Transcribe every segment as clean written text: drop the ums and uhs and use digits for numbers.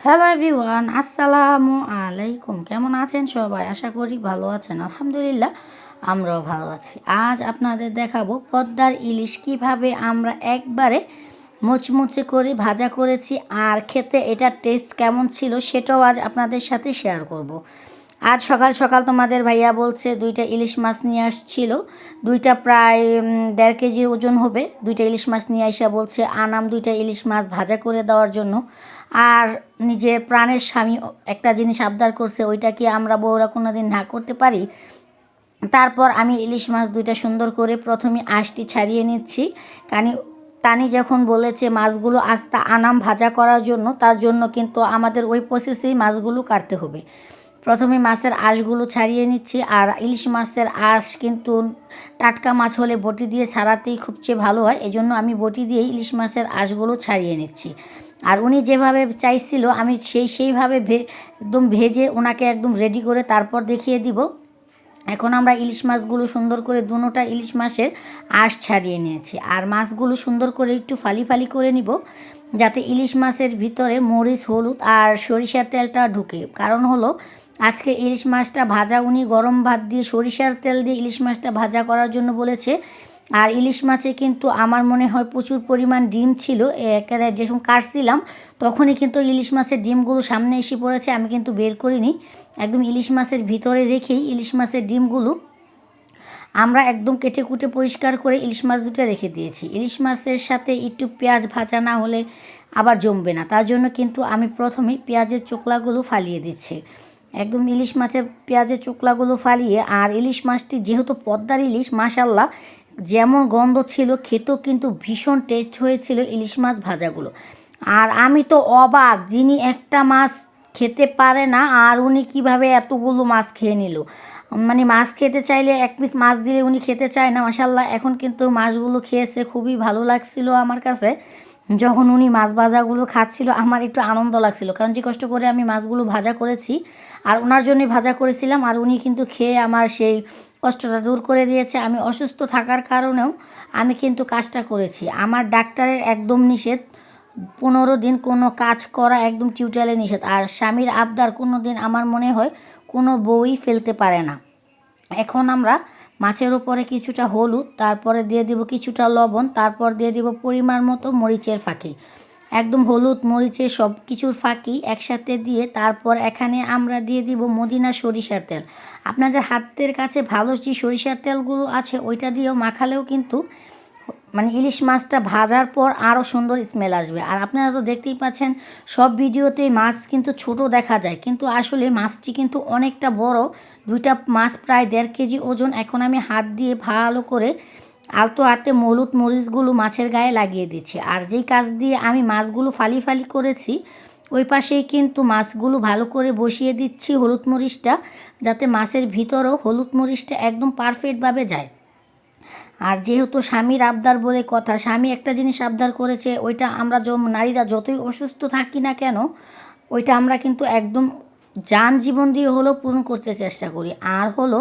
Hello everyone, আসসালামু আলাইকুম। কেমন আছেন সবাই? আশা করি ভালো আছেন। আলহামদুলিল্লাহ আমরাও ভালো আছি। আজ আপনাদের দেখাবো পদ্মার ইলিশ কিভাবে আমরা একবারে মুচমুচে করে ভাজা করেছি, আর খেতে এটার টেস্ট কেমন ছিল সেটাও আজ আপনাদের সাথে শেয়ার করব। আজ সকাল সকাল তোমাদের ভাইয়া বলছে দুইটা ইলিশ মাছ নিয়ে আসছিল, দুইটা প্রায় 1.5 কেজি ওজন হবে। দুইটা ইলিশ মাছ নিয়ে আসা বলছে আনাম দুইটা ইলিশ মাছ ভাজা করে দেওয়ার জন্য। আর নিজের প্রাণের স্বামী একটা জিনিস আবদার করছে, ওইটা কি আমরা বউরা কোনো দিন না করতে পারি? তারপর আমি ইলিশ মাছ দুইটা সুন্দর করে প্রথমে আঁশটি ছাড়িয়ে নিচ্ছি। টানি যখন বলেছে মাছগুলো আস্তা আনাম ভাজা করার জন্য, তার জন্য কিন্তু আমাদের ওই প্রসেসেই মাছগুলো কাটতে হবে। প্রথমে মাছের আঁশগুলো ছাড়িয়ে নিচ্ছি, আর ইলিশ মাছের আঁশ কিন্তু টাটকা মাছ হলে বটি দিয়ে ছাড়াতেই খুবচেয়ে ভালো হয়, এজন্য আমি বটি দিয়েই ইলিশ মাছের আঁশগুলো ছাড়িয়ে নিচ্ছি। আর উনি যেভাবে চাইছিল আমি সেইভাবে একদম ভেজে ওনাকে একদম রেডি করে তারপর দেখিয়ে দিব। এখন আমরা ইলিশ মাছগুলো সুন্দর করে দুটোটা ইলিশ মাছের আঁশ ছাড়িয়ে নিয়েছি, আর মাছগুলো সুন্দর করে একটু ফালি ফালি করে নিব, যাতে ইলিশ মাছের ভিতরে মরিচ, হলুদ আর সরিষার তেলটা ঢুকে। কারণ হলো আজকে ইলিশ মাছটা ভাজা উনি গরম ভাত দিয়ে সরিষার তেল দিয়ে ইলিশ মাছটা ভাজা করার জন্য বলেছে। আর ইলিশ মাছে কিন্তু আমার মনে হয় প্রচুর পরিমাণ ডিম ছিল, একেবারে যখন কাটছিলাম তখনই কিন্তু ইলিশ মাছের ডিমগুলো সামনে এসে পড়েছে, আমি কিন্তু বের করিনি, একদম ইলিশ মাছের ভিতরে রেখেই ইলিশ মাছের ডিমগুলো আমরা একদম কেটে কুটে পরিষ্কার করে ইলিশ মাছ দুটো রেখে দিয়েছি। ইলিশ মাছের সাথে একটু পেঁয়াজ ভাজা না হলে আবার জমবে না, তার জন্য কিন্তু আমি প্রথমেই পেঁয়াজের চোকলাগুলো ফালিয়ে দিচ্ছি। একদম ইলিশ মাছের পেঁয়াজের চোকলাগুলো ফালিয়ে, আর ইলিশ মাছটি যেহেতু পদ্মার ইলিশ, মাশাল্লাহ যেমন গন্ধ ছিল, খেতেও কিন্তু ভীষণ টেস্ট হয়েছিল ইলিশ মাছ ভাজাগুলো। আর আমি তো অবাক, যিনি একটা মাছ খেতে পারে না আর উনি কিভাবে এতগুলো মাছ খেয়ে নিল। মানে মাছ খেতে চাইলে এক পিস মাছ দিলে উনি খেতে চায় না, মাশাল্লাহ। এখন কিন্তু মাছগুলো খেয়েছে, খুবই ভালো লাগছিল আমার কাছে। যখন উনি মাছ ভাজাগুলো খাচ্ছিল আমার একটু আনন্দ লাগছিল, কারণ যে কষ্ট করে আমি মাছগুলো ভাজা করেছি আর ওনার জন্যই ভাজা করেছিলাম, আর উনি কিন্তু খেয়ে আমার সেই কষ্টটা দূর করে দিয়েছে। আমি অসুস্থ থাকার কারণেও আমি কিন্তু কাজটা করেছি। আমার ডাক্তারের একদম নিষেধ 15 দিন কোনো কাজ করা, একদম টিউটালে নিষেধ। আর স্বামীর আবদার কোনো দিন আমার মনে হয় কোনো বউই ফেলতে পারে না। এখন আমরা মাছের উপরে কিছুটা হলুদ, তারপরে দিয়ে দিব কিছুটা লবণ, তারপর দিয়ে দিব পরিমাণ মতো মরিচের ফাঁকি। একদম হলুদ মরিচের সব কিছুর ফাঁকি একসাথে দিয়ে তারপর এখানে আমরা দিয়ে দিব মদিনা সরিষার তেল। আপনাদের হাতের কাছে ভালো যে সরিষার তেলগুলো আছে ওইটা দিয়েও মাখালেও কিন্তু মানে ইলিশ মাছটা ভাজার পর আরও সুন্দর স্মেল আসবে। আর আপনারা তো দেখতেই পাচ্ছেন সব ভিডিওতেই মাছ কিন্তু ছোট দেখা যায়, কিন্তু আসলে মাছটি কিন্তু অনেকটা বড়। দুইটা মাছ প্রায় 1.5 কেজি ওজন। এখন আমি হাত দিয়ে ভালো করে আলতো হাতে হলুদ মরিচগুলো মাছের গায়ে লাগিয়ে দিচ্ছি। আর যেই কাজ দিয়ে আমি মাছগুলো ফালি ফালি করেছি ওই পাশেই কিন্তু মাছগুলো ভালো করে বসিয়ে দিচ্ছি হলুদ মরিচটা, যাতে মাছের ভিতরেও হলুদ মরিচটা একদম পারফেক্টভাবে যায়। আর যেহেতু স্বামীর আবদার বলে কথা, স্বামী একটা জিনিস আবদার করেছে, ওইটা আমরা নারীরা যতই অসুস্থ থাকি না কেন ওইটা আমরা কিন্তু একদম যান জীবন দিয়ে হলেও পূরণ করতে চেষ্টা করি। আর হলো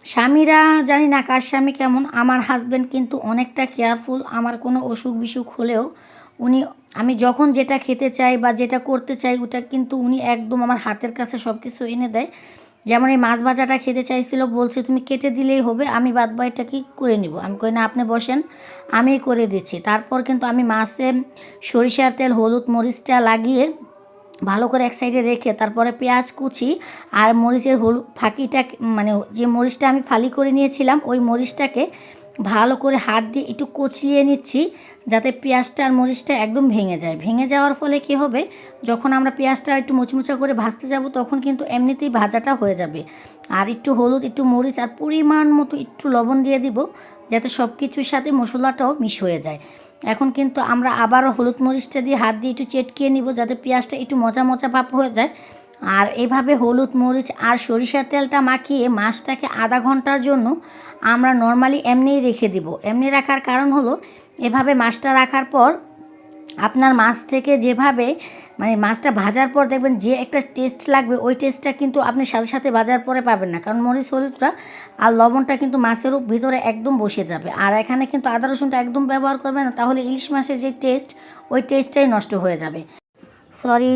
স্বামীরা জানি না কার স্বামী কেমন, আমার হাজব্যান্ড কিন্তু অনেকটা কেয়ারফুল। আমার কোনো অসুখ বিসুখ হলেও উনি, আমি যখন যেটা খেতে চাই বা যেটা করতে চাই ওটা কিন্তু উনি একদম আমার হাতের কাছে সব কিছু এনে দেয়। যেমন এই মাছ ভাজাটা খেতে চাইছিল, বলছে তুমি কেটে দিলেই হবে, আমি বাদ বাকিটা কি করে নিব। আমি কই না, আপনি বসেন, আমি করে দিচ্ছি। তারপর কিন্তু আমি মাছে সরিষার তেল হলুদ মরিচটা লাগিয়ে ভালো করে এক সাইডে রেখে তারপরে পেঁয়াজ কুচি আর মরিচের ফাঁকিটা, মানে যে মরিচটা আমি ফালি করে নিয়েছিলাম ওই মরিচটাকে ভালো করে হাত দিয়ে একটু কচলিয়ে নিচ্ছি, যাতে পেঁয়াজটা আর মরিচটা একদম ভেঙে যায়। ভেঙে যাওয়ার ফলে কী হবে, যখন আমরা পেঁয়াজটা একটু মুচমুচা করে ভাজতে যাব তখন কিন্তু এমনিতেই ভাজাটা হয়ে যাবে। আর একটু হলুদ, একটু মরিচ আর পরিমাণ মতো একটু লবণ দিয়ে দিব, যাতে সব কিছুর সাথে মশলাটাও মিশ হয়ে যায়। এখন কিন্তু আমরা আবারও হলুদ মরিচটা দিয়ে হাত দিয়ে একটু চেটকিয়ে নিব, যাতে পেঁয়াজটা একটু মজা মজা ভাব হয়ে যায়। আর এইভাবে হলুদ মরিচ আর সরিষার তেলটা মাখিয়ে মাছটাকে আধা ঘন্টার জন্য আমরা নর্মালি এমনিই রেখে দিব। এমনি রাখার কারণ হলো এভাবে মাছটা রাখার পর আপনার মাছ থেকে যেভাবে মানে মাছটা ভাজার পর দেখবেন যে একটা টেস্ট লাগবে, ওই টেস্টটা কিন্তু আপনি সাথে সাথে ভাজার পরে পাবেন না, কারণ মরিচ হলুদটা আর লবণটা কিন্তু মাছেরও ভিতরে একদম বসে যাবে। আর এখানে কিন্তু আদা রসুনটা একদম ব্যবহার করবেন না, তাহলে ইলিশ মাছের যে টেস্ট ওই টেস্টটাই নষ্ট হয়ে যাবে। সরি,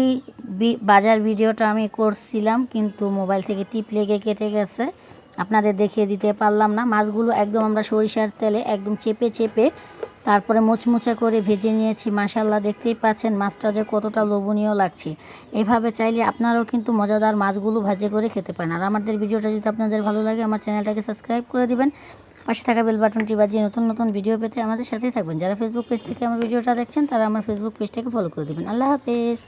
বাজার ভিডিওটা আমি করছিলাম কিন্তু মোবাইল থেকে টিপ লেগে কেটে গেছে, আপনাদের দেখিয়ে দিতে পারলাম না। মাছগুলো একদম আমরা সরিষার তেলে একদম চেপে চেপে তারপরে মুচমুচে করে ভেজে নিয়েছি। মাশাল্লাহ, দেখতেই পাচ্ছেন মাছটা যে কতটা লোভনীয় লাগছে। এভাবে চাইলে আপনারাও কিন্তু মজাদার মাছগুলো ভাজে করে খেতে পারেন। আর আমাদের ভিডিওটা যদি আপনাদের ভালো লাগে আমার চ্যানেলটাকে সাবস্ক্রাইব করে দিবেন, পাশে থাকা বেল বাটনটি বাজিয়ে নতুন নতুন ভিডিও পেতে আমাদের সাথেই থাকবেন। যারা ফেসবুক পেজ থেকে আমার ভিডিওটা দেখছেন তারা আমার ফেসবুক পেজটাকে ফলো করে দেবেন। আল্লাহ হাফেজ।